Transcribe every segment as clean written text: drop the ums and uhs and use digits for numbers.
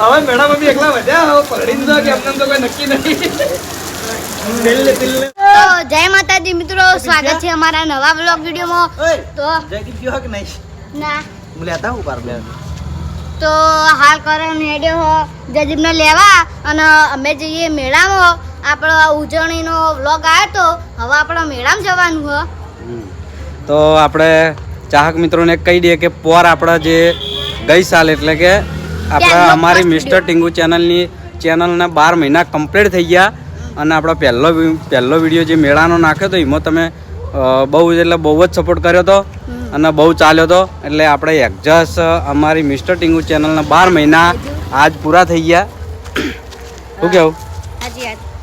હવે મેડમ અભી એકલા વધ્યા પરડીન તો કે અમને તો કોઈ નક્કી નથી. તો જય માતાજી મિત્રો, સ્વાગત છે અમારા નવા વ્લોગ વિડિયોમાં. તો જય કી ગયો કે નહીં ના મુલે આતા હું પાર લે તો હાલ કરણ હેડ્યો હો જજીબને લેવા અને અમે જઈએ મેળામાં. આપણો ઉજવણીનો વ્લોગ આવ્યો તો હવે આપણે મેળામાં જવાનું હો. તો આપણે ચાહક મિત્રોને કહી દઈએ કે પોર આપણા જે ગઈ સાલ એટલે કે આપણા અમારી મિસ્ટર ટીંગુ ચેનલના 12 મહિના કમ્પ્લીટ થઈ ગયા અને આપણો પહેલો વિડીયો જે મેળાનો નાખ્યો હતો એમાં તમે બહુ જ સપોર્ટ કર્યો હતો અને બહુ ચાલ્યો હતો. એટલે આપણે એક્ઝેક્ટ અમારી મિસ્ટર ટીંગુ ચેનલના 12 મહિના આજ પૂરા થઈ ગયા. શું કેવું?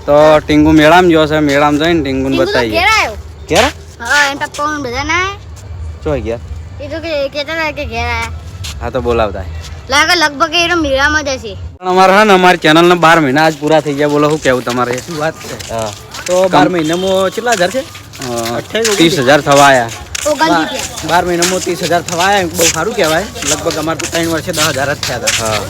તો ટીંગુ મેળામાં ગયો છે, મેળામાં જઈને ટીંગુને બતાવીએ. ક્યારે? હા એમ પપ્પા બધા ના ચોઈ ગયા એ તો કેતા કે ઘેર આયા. હા તો બોલાવતા લગભગ એ મેળામાં જ હશે. પણ અમારે હા ને અમારી ચેનલના 12 મહિના આજ પૂરા થઈ ગયા. બોલો શું કેવું તમારે? શું વાત છે? હા તો 12 મહિનામાં કેટલા હજાર છે? 30,000 થવા આવ્યા. 12 મહિનામાં 30,000 થવા આવ્યા. બહુ સારું કહેવાય. લગભગ અમારે તો 3 વર્ષે 10,000 જ થયા હતા. હા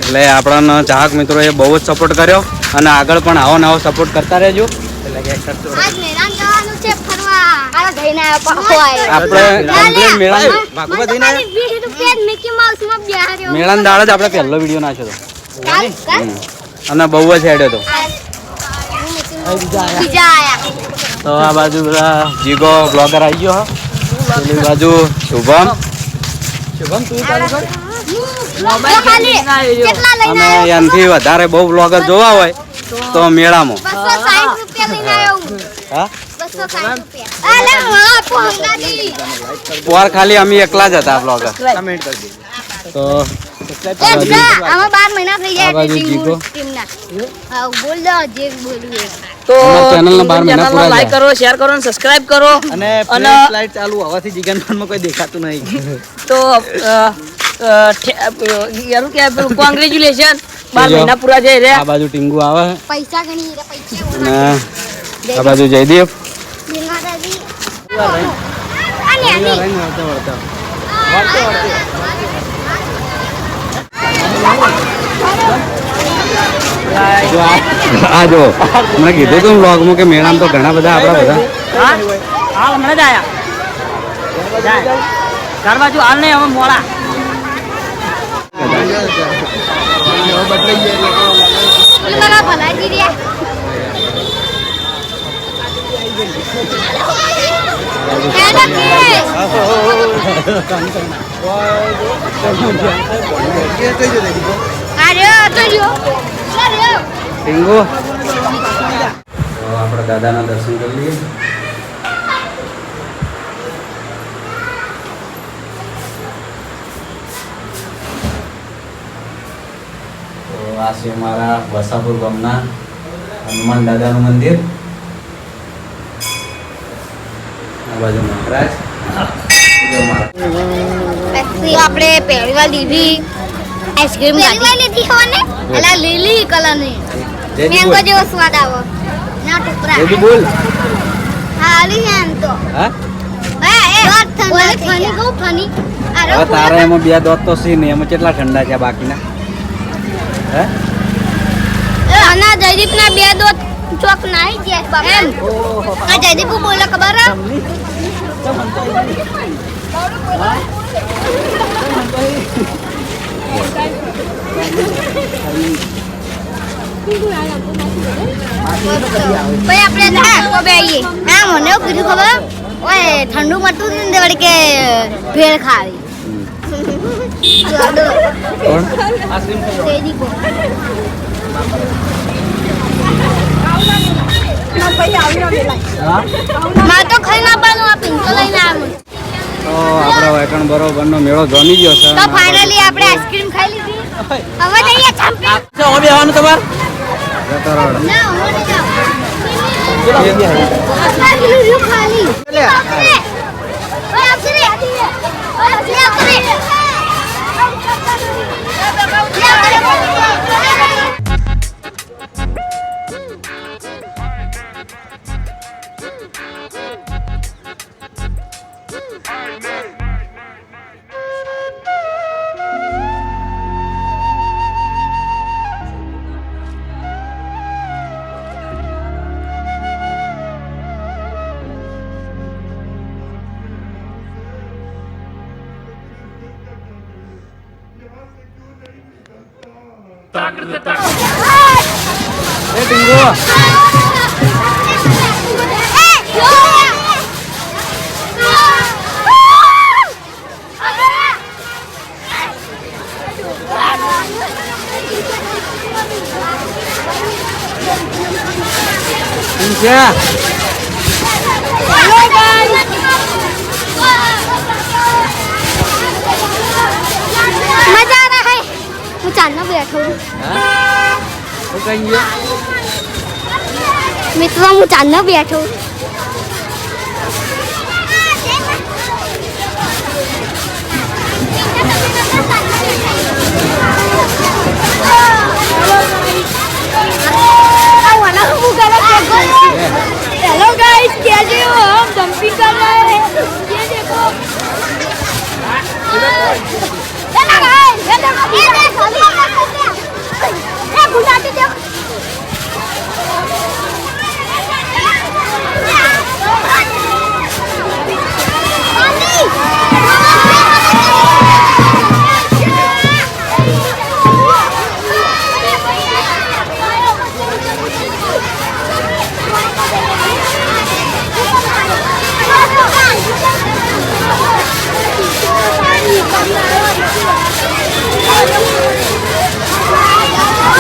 એટલે આપણા ચાહક મિત્રોએ બહુ જ સપોર્ટ કર્યો અને આગળ પણ આવો નવો સપોર્ટ કરતા રહેજો. એટલે કે કરતો આજ મેળામાં જવાનું છે ફરવા. આ જઈને આપણે કમ્પ્લીટ મેળાના દાડે જ આપણે પહેલો વિડીયો નાખ્યો હતો અને બહુ જ હેડ્યો હતો. તો આ બાજુ બધા જીગો બ્લોગર આવી ગયો. પેલી બાજુ શુભમ તું ચાલુ કર. અને એનાથી વધારે બહુ બ્લોગર જોવા હોય તો મેળામાં. હા પોર ખાલી અમે એકલા જ હતા બ્લોગર. કમેન્ટ કરજો. તો આમાં 12 મહિના થઈ આ બાજુ જીગો. ટીમના. હા બોલ દો જે બોલવું એ. તો ચેનલના 12 મહિના પૂરા લાઈક કરો, શેર કરો અને સબસ્ક્રાઇબ કરો. અને ફ્લાઇટ ચાલુ હોવાથી જીગનફોનમાં કોઈ દેખાતું નહીં. તો યાર કે કોંગ્રેચ્યુલેશન 12 મહિના પૂરા થઈ રહ્યા. આ બાજુ ટીંગુ આવે પૈસા ગણી પૈસા અને આ બાજુ જયદેવ. માતાજી આ જો મને કીધું તું વ્લોગમાં કે મેળામાં તો ઘણા બધા આપણા બધા હાલ હમણાં જ આયા ઘર બાજુ હાલ નહીં હવે મોડા. ભલાજી રહ્યા ટીંગુ આપણા દાદાના દર્શન કરી લઈએ. તો આ છે અમારા વસાપુર ગામના હનુમાન દાદાનું મંદિર. આ બાજુ મહારાજ. આપણે પહેલી વાર લીધી આઈસ્ક્રીમ લીધી હોને એલા લીલી કલરની મેંગો જેવો સ્વાદ આવો ના ટુકડા જયદેવ બોલ. હા આલી એમ તો હા એ દોત ઠંડા ફની કો ફની હવે તારા એમાં 2 દોત તો સી ને એમાં કેટલા ઠંડા છે બાકીના? હે આના જયદીપ ના 2 દોત ચોક નાઈ ગયા બાપા એમ. આ જયદીપ બોલે ખબર આપણે મને એવું કીધું ખબર ઓય ઠંડુ મતું ને વળી કે ભેળ ખાવી. કોણ? મારે તો ખાઈ ના પાડું આ પિંકો લઈને આવ્યો. તો આપણો વેકણ બરોબરનો મેળો જોની ગયો છે. તો ફાઇનલી આપણે આઈસ્ક્રીમ ખાઈ લીધી. હવે જઈએ ચંપી. તો હવે આવવાનું તમારે જતો રહો. ના હું નહીં જાઉં. ખાલી લે એ ટીંગુ क्या મજા આ રહા હે હું ચાંદનો બેઠો છું तो कहीं મિત્રો હું ચાંદનો બેઠો છું हेलो गाइस कैसे हो हम डंपिंग कर रहे हैं ये देखो ये देखो ये गुलाटी देखो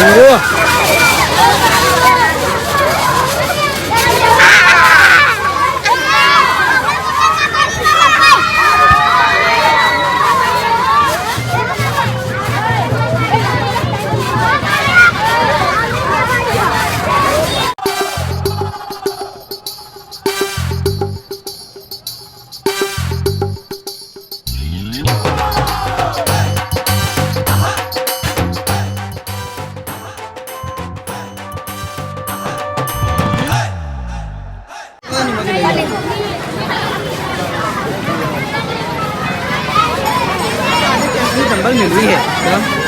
टींगू संभल मिल रही है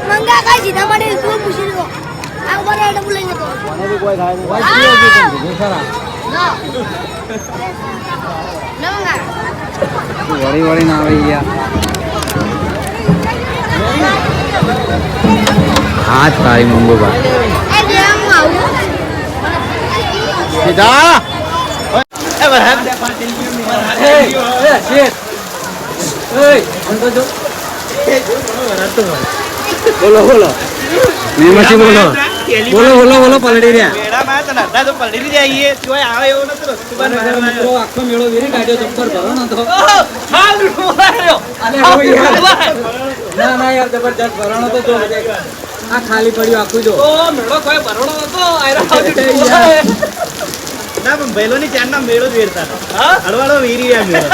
મંગા કઈ સીધા માટે તું પૂછી લો આ ઉપર આડે બોલાઈ જતો મને भी कोई खाए नहीं भाई खरा ન મંગા वड़ी वड़ी ना आई यार हाथ तारी मंगो बा એ જે હું આવું सीधा ए बरहत ए शेर ए अंदर जो बोलो बोलो मैं मची बोलो बोलो बोलो बोलो पलड़ी रे મેળામાં તો નતા તો પલડી જઈએ તોય આવે એવું નતું મિત્રો આખો મેળો વેરી કાઢ્યો જબ્બર ભરો ન તો હાલ બોલાયો અલે હો યાર ના ના યાર જબરજસ્ત ભરાણો તો જો આ ખાલી પડ્યું આખું જો ઓ મેળો કોઈ ભરણો નતો આયરા ના પણ ભૈલોની ચારના મેળો જ વેરતા હા હળવાળો વીરી રહ્યા મેળો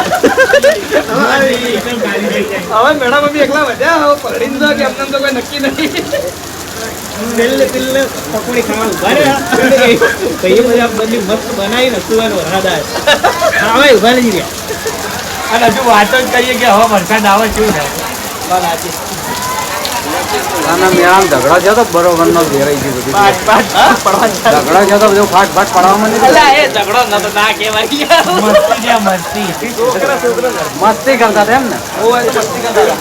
હવે મેળામાં બી એકલા વધ્યા હવે પલડીને તો કે અમને તો કોઈ નક્કી નહીં પેલે પેલે પકોડી ખાવાનું ઉભા રહ્યા કઈ બધા બધી મસ્ત બનાવીને સુવાનો વરસાદ આવે ઉભા રહી ગયા અને હજુ વાતો જ કરીએ કે હવે વરસાદ આવે શું થાય બરાબર આના મેળામાં ઝઘડા છે તો બરોબર નો ઘેરાઈ ગયું બધું ઝઘડા છે તો બધું ફાટ ફાટ પડવામાં નહીં એ ઝઘડો ન તો ના કહેવાય મસ્તી મસ્તી કરતા હતા એમ ને મસ્તી કરતા